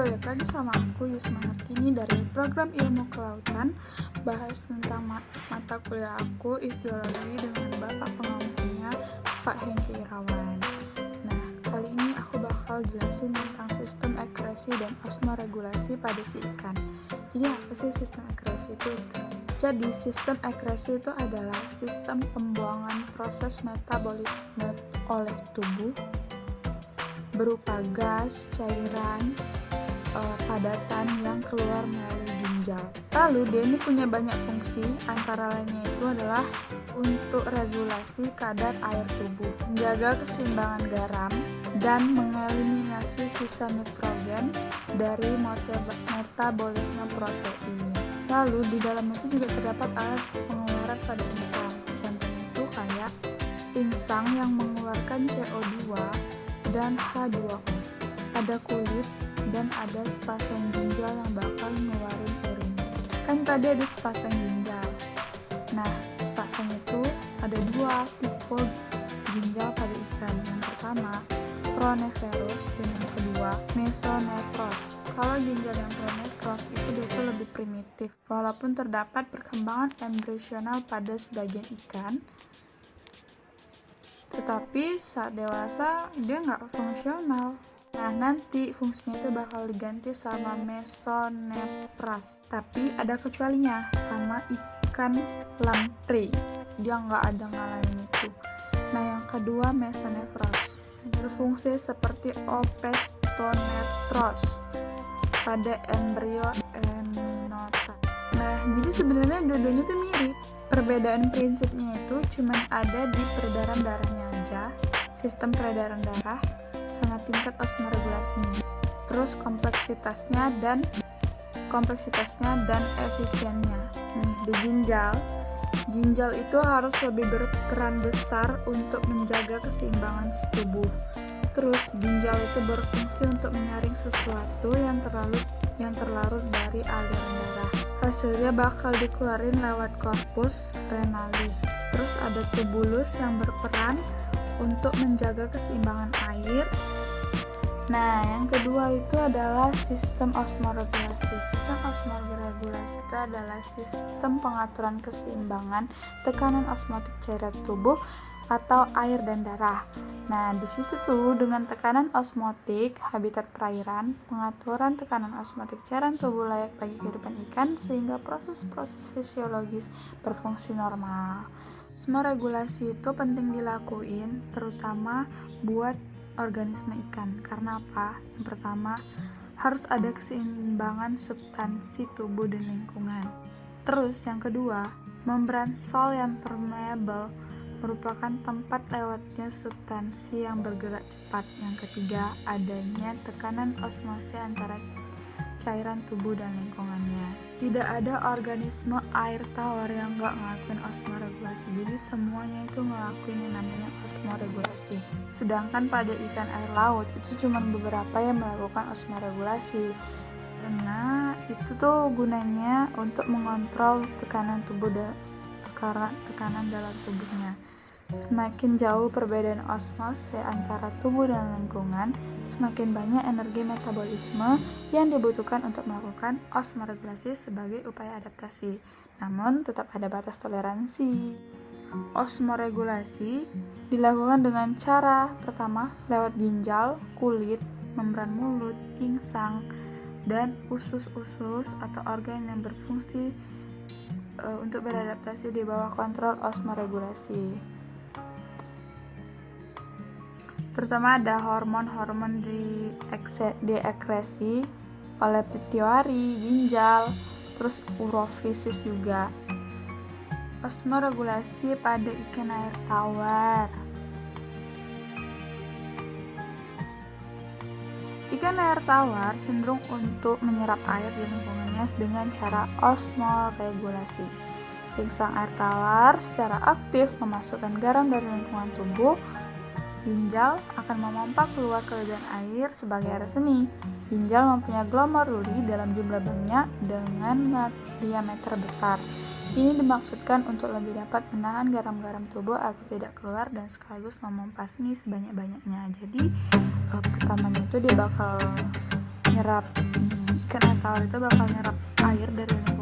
balik lagi sama aku Yusma Hartini dari program ilmu kelautan. Bahas tentang mata kuliah aku, ichtiologi, dengan bapak pengampunya Pak Hengki Irawan. Nah, kali ini aku bakal jelasin tentang sistem ekresi dan osmoregulasi pada si ikan. Jadi apa sih sistem ekresi itu? Jadi sistem ekresi itu adalah sistem pembuangan proses metabolisme oleh tubuh berupa gas, cairan, padatan yang keluar melalui ginjal. Lalu dia ini punya banyak fungsi, antara lainnya itu adalah untuk regulasi kadar air tubuh, menjaga keseimbangan garam, dan mengeliminasi sisa nitrogen dari metabolisme protein. Lalu di dalamnya itu juga terdapat alat pengeluaran pada insang. Contohnya itu kayak insang yang mengeluarkan CO2 dan H2O. Ada kulit dan ada sepasang ginjal yang bakal ngeluarin urin. Kan tadi ada sepasang ginjal. Nah, sepasang itu ada dua tipe ginjal pada ikan. Yang pertama, pronephros, dan yang kedua, mesonephros. Kalau ginjal yang pronephros itu dia tuh lebih primitif. Walaupun terdapat perkembangan embriosional pada sebagian ikan, tetapi saat dewasa dia nggak fungsional. Nah, nanti fungsinya itu bakal diganti sama mesonephros. Tapi ada kecualinya, sama ikan lamprey. Dia nggak ada ngalamin itu. Nah, yang kedua mesonephros berfungsi seperti opisthonephrus pada embrio enota. Nah, jadi sebenarnya dua-duanya tuh mirip. Perbedaan prinsipnya itu cuma ada di peredaran darahnya aja, sistem peredaran darah, sama tingkat osmoregulasinya. Terus kompleksitasnya dan efisiennya. Di ginjal itu harus lebih berperan besar untuk menjaga keseimbangan tubuh. Terus ginjal itu berfungsi untuk menyaring sesuatu yang terlarut dari aliran darah. Hasilnya bakal dikeluarin lewat corpus renalis. Terus ada tubulus yang berperan untuk menjaga keseimbangan air. Nah, yang kedua itu adalah sistem osmoregulasi. Sistem osmoregulasi itu adalah sistem pengaturan keseimbangan tekanan osmotik cairan tubuh atau air dan darah. Nah, di situ tuh dengan tekanan osmotik habitat perairan, pengaturan tekanan osmotik cairan tubuh layak bagi kehidupan ikan sehingga proses-proses fisiologis berfungsi normal. Osmoregulasi itu penting dilakuin terutama buat organisme ikan. Karena apa? Yang pertama, harus ada keseimbangan substansi tubuh dan lingkungan. Terus yang kedua, membran sol yang permeable merupakan tempat lewatnya substansi yang bergerak cepat. Yang ketiga, adanya tekanan osmosis antara cairan tubuh dan lingkungannya. Tidak ada organisme air tawar yang nggak ngelakuin osmoregulasi. Jadi semuanya itu ngelakuin yang namanya osmoregulasi. Sedangkan pada ikan air laut itu cuma beberapa yang melakukan osmoregulasi. Karena itu tuh gunanya untuk mengontrol tekanan dalam tubuhnya. Semakin jauh perbedaan osmosis antara tubuh dan lingkungan, semakin banyak energi metabolisme yang dibutuhkan untuk melakukan osmoregulasi sebagai upaya adaptasi. Namun, tetap ada batas toleransi. Osmoregulasi dilakukan dengan cara pertama lewat ginjal, kulit, membran mulut, insang, dan usus-usus atau organ yang berfungsi untuk beradaptasi di bawah kontrol osmoregulasi. Terutama ada hormon-hormon diekresi oleh pituitari, ginjal, terus urofisis juga. Osmoregulasi pada ikan air tawar. Ikan air tawar cenderung untuk menyerap air di lingkungannya dengan cara osmoregulasi. Insang air tawar secara aktif memasukkan garam dari lingkungan tubuh. Ginjal akan memompa keluar kelebihan air sebagai air seni. Ginjal mempunyai glomeruli dalam jumlah banyak dengan diameter besar. Ini dimaksudkan untuk lebih dapat menahan garam-garam tubuh agar tidak keluar dan sekaligus memompa seni sebanyak-banyaknya. Jadi pertamanya itu dia bakal nyerap ikan air tawar itu bakal nyerap air dari